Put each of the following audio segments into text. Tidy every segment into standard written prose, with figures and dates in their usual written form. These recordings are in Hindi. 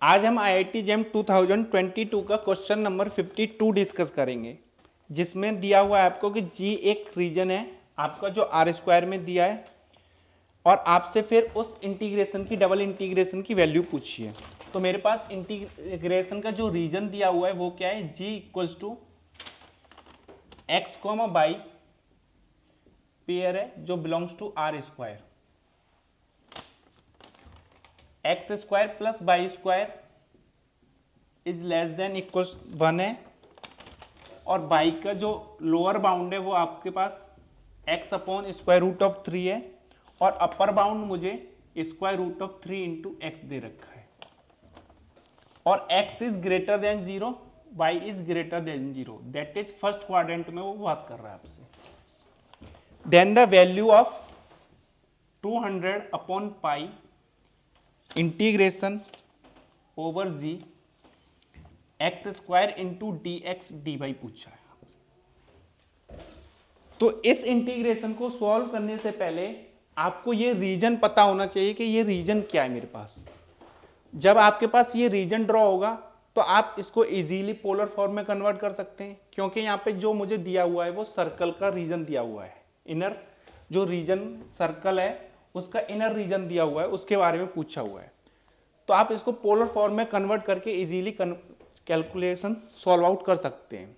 आज हम IIT जेम 2022 का क्वेश्चन नंबर 52 डिस्कस करेंगे, जिसमें दिया हुआ है आपको कि जी एक रीजन है आपका जो आर स्क्वायर में दिया है और आपसे फिर उस इंटीग्रेशन की डबल इंटीग्रेशन की वैल्यू पूछी है। तो मेरे पास इंटीग्रेशन का जो रीजन दिया हुआ है वो क्या है, G equals to x comma y pair है जो belongs to R square, x square plus y square is less than equals 1 है और बाई का जो लोअर बाउंड है वो आपके पास x upon square root of 3 है और अपर बाउंड मुझे square root of 3 into x दे रखा है और x is greater than 0, y is greater than 0, that is first quadrant में वो बात कर रहा है आपसे। Then the value of 200 upon pi integration over G x square into d x d y पूछा है। तो इस इंटीग्रेशन को सॉल्व करने से पहले आपको ये रीजन पता होना चाहिए कि ये रीजन क्या है मेरे पास। जब आपके पास ये रीजन ड्रॉ होगा तो आप इसको इजीली पोलर फॉर्म में कन्वर्ट कर सकते हैं, क्योंकि यहाँ पे जो मुझे दिया हुआ है वो सर्कल का रीजन दिया हुआ है। इनर जो रीजन सर्कल है उसका इनर रीजन दिया हुआ है, उसके बारे में पूछा हुआ है। तो आप इसको पोलर फॉर्म में कन्वर्ट करके इजीली कैलकुलेशन सॉल्व आउट कर सकते हैं।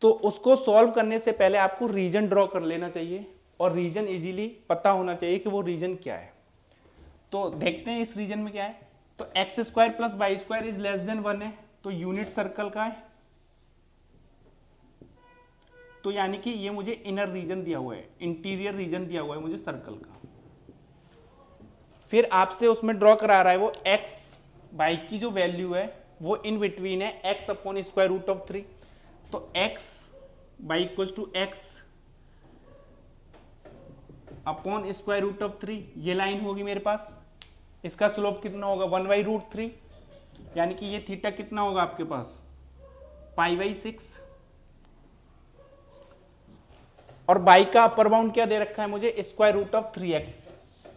तो उसको सॉल्व करने से पहले आपको रीजन ड्रॉ कर लेना चाहिए और रीजन इजीली पता होना चाहिए कि वो रीजन क्या है। तो देखते हैं इस रीजन में क्या है। तो x square plus y square is less than 1 है, तो यूनिट सर्कल का है, तो यानी कि ये मुझे इनर रीजन दिया हुआ है, इंटीरियर रीजन दिया हुआ है मुझे सर्कल का। फिर आपसे उसमें ड्रॉ करा रहा है वो एक्स बाई की जो वैल्यू है वो इन बिटवीन है x upon square root of 3। तो x y equal to x upon square root of 3, ये लाइन होगी मेरे पास। इसका स्लोप कितना होगा 1 बाई रूट 3, यानी कि ये थीटा कितना होगा आपके पास पाई बाई 6। और बाई का अपर बाउंड क्या दे रखा है मुझे स्क्वायर रूट ऑफ 3x,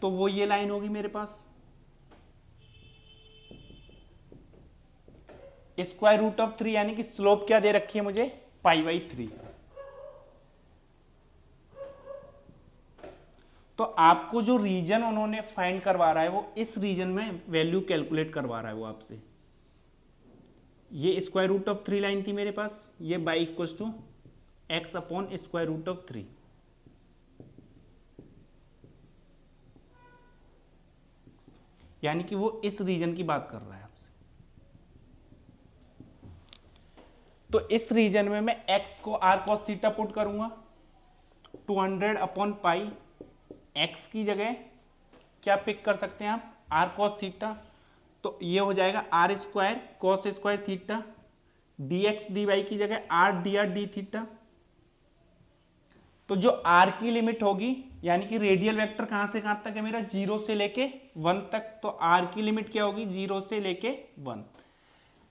तो वो ये लाइन होगी मेरे पास। स्क्वायर रूट ऑफ 3 यानी कि स्लोप क्या दे रखी है मुझे पाई बाई 3। तो आपको जो रीजन उन्होंने फाइंड करवा रहा है वो इस रीजन में वैल्यू कैलकुलेट करवा रहा है वो आपसे। ये स्क्वायर रूट ऑफ 3 लाइन थी मेरे पास, ये y equal to x upon square root of 3। यानी कि वो इस रीजन की बात कर रहा है आपसे। तो इस रीजन में मैं x को r cos थीटा पुट करूंगा, 200 अपॉन पाई x की जगह क्या पिक कर सकते हैं आप r cos थीटा, तो ये हो जाएगा r square cos square theta dx dy की जगह r dr d थीटा। तो जो r की लिमिट होगी यानी कि रेडियल वेक्टर कहां से कहां तक है मेरा 0 से लेके 1 तक, तो r की लिमिट क्या होगी 0 से लेके 1।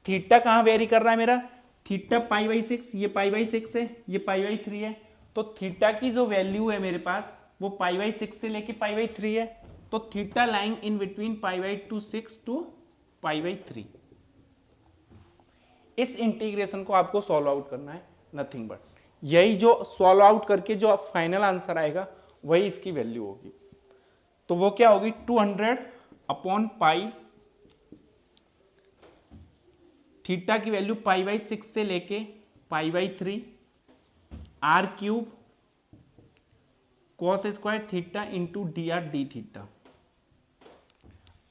थीटा कहां वेरी कर रहा है मेरा, थीटा पाई बाई 6, ये पाई बाई 6 है, ये पाई बाई 3 है। तो थीटा की जो वैल्यू है मेरे पास वो पाई बाई 6 से लेके पाई बाई 3 है। तो theta lying in between pi by 6 to pi by 3। इस इंटीग्रेशन को आपको सॉल्व आउट करना है, नथिंग बट यही जो सॉल्व आउट करके जो फाइनल आंसर आएगा वही इसकी वैल्यू होगी। तो वो क्या होगी 200 अपॉन पाई, थीटा की वैल्यू पाई बाई 6 से लेके pi by 3, r cube cos square theta into d r d theta.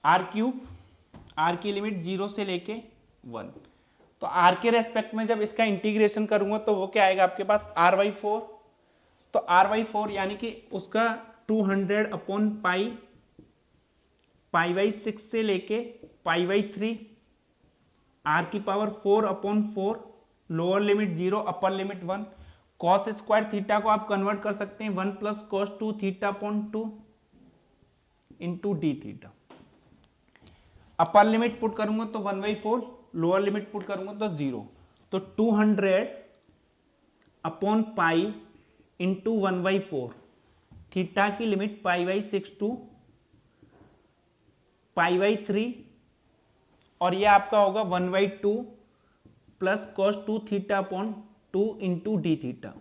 R cube, r की लिमिट 0 से लेके 1, तो आर के रेस्पेक्ट में जब इसका इंटीग्रेशन करूंगा तो वो क्या आएगा आपके पास आर बाई 4। तो आर बाई 4 यानी कि उसका 200 अपॉन पाई, पाई बाई 6 से लेके पाई बाई 3, आर की power 4 upon 4, lower limit 0 upper limit 1। Cos square theta को आप कन्वर्ट कर सकते हैं 1 plus cos 2 theta upon 2 into d theta. Upper limit put करूंगा तो 1/4, लोअर लिमिट पुट करूंगा तो 0। तो 200 अपॉन पाई इंटू 1/4, थीटा की limit pi by 6 to pi by 3 और ये आपका होगा 1/2 plus cos 2 theta upon 2 into d theta.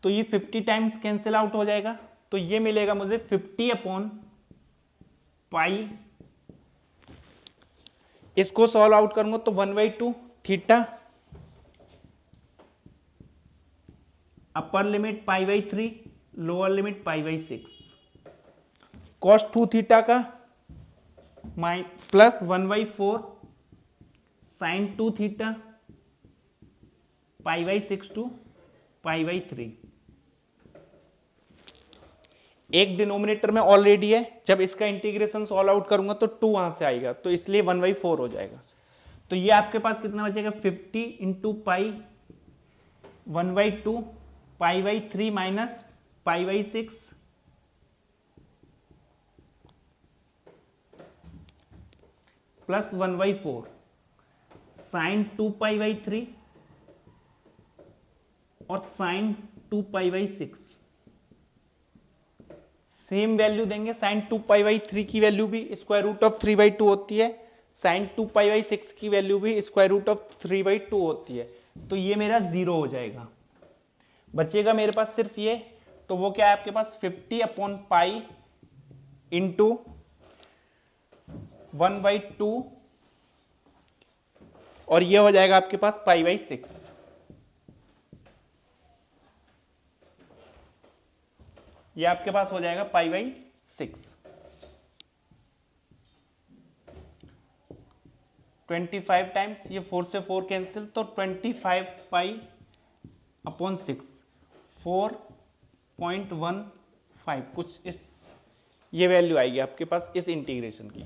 तो ये 50 टाइम्स कैंसिल आउट हो जाएगा, तो ये मिलेगा मुझे 50 अपॉन पाई। इसको सॉल्व आउट करूंगा तो 1/2 theta, upper limit π/3, lower limit π/6, cos 2 theta का प्लस 1/4 sin 2 थीटा π/6 टू π/3। एक डिनोमिनेटर में ऑलरेडी है, जब इसका इंटीग्रेशन सॉल्व आउट करूंगा तो 2 वहां से आएगा, तो इसलिए 1/4 हो जाएगा। तो ये आपके पास कितना बचेगा 50 into pi 1/2 π/3 minus π/6 plus 1/4 sine 2 π/3 और साइन 2 π/6। सेम वैल्यू देंगे, साइन 2 π/3 की वैल्यू भी स्क्वायर रूट ऑफ 3/2 होती है, साइन 2 π/6 की वैल्यू भी स्क्वायर रूट ऑफ 3/2 होती है। तो ये मेरा 0 हो जाएगा, बचेगा मेरे पास सिर्फ ये। तो वो क्या है आपके पास 50 अपॉन पाई इंटू 1/2 और ये हो जाएगा आपके पास π/6। ये आपके पास हो जाएगा π/6। 25 टाइम्स, ये 4 से 4 कैंसिल, तो 25 पाई अपॉन 6 4.15 कुछ इस ये वैल्यू आएगी आपके पास इस इंटीग्रेशन की।